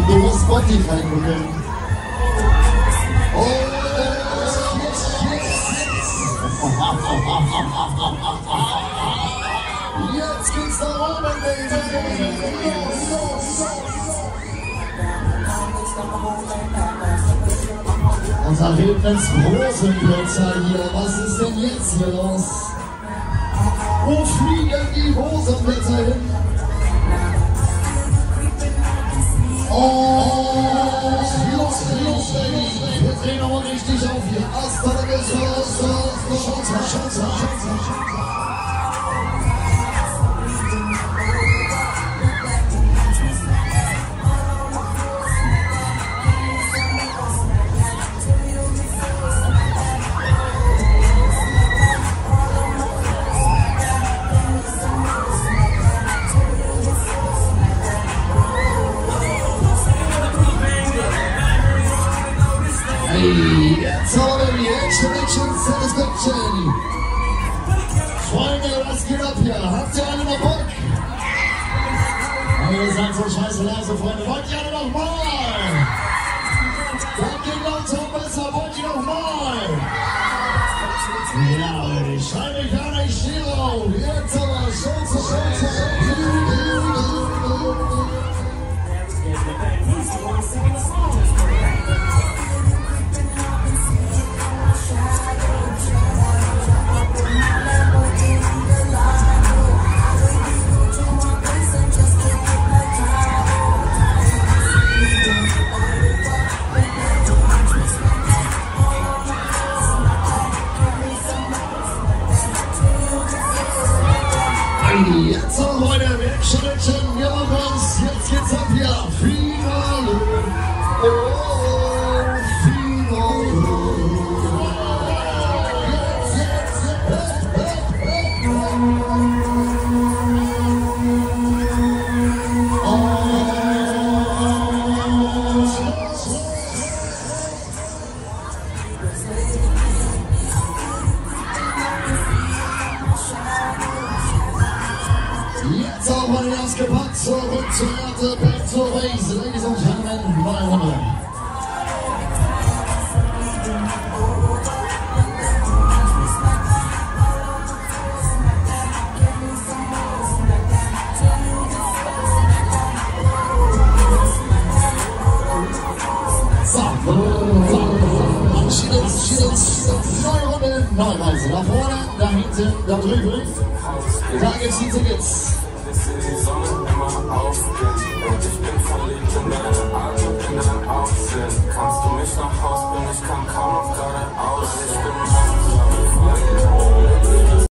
Du musst Spotify gucken. Oh, jetzt geht's da oben, Baby. Unser Rednetsrosenblitzer hier, was ist denn jetzt hier los? Wo fliegen die Rosenblitzer hin? Oh, los, Baby. Wir drehen nochmal richtig auf hier. Hasta la vista, jetzt haben wir Action Satisfaction. Freunde, was geht ab hier? Habt ihr alle noch Bock? Ihr seid so scheiße leise, Freunde. Wollt ihr alle noch mal? Dann geht langsam besser. Wollt ihr noch mal? Ja, ich schreibe mich an, ich stehe drauf. Jetzt aber schon. Jetzt auch heute Werkstätten, wir machen uns, jetzt geht's ab hier, Finale, oh, Finale, jetzt auch mal den ausgepackt, zurück zur Erde, back to base, ladies and gentlemen, neue Runde. Neue Runde, neue Reise. Da vorne, da hinten, da drüben. Da gibt's die Tickets. Bis die Sonne immer aufgeht und ich bin verliebt in deine Arme, in dein Aussehen. Kannst du mich nach Haus bringen? Ich kann kaum noch geradeaus. Ich bin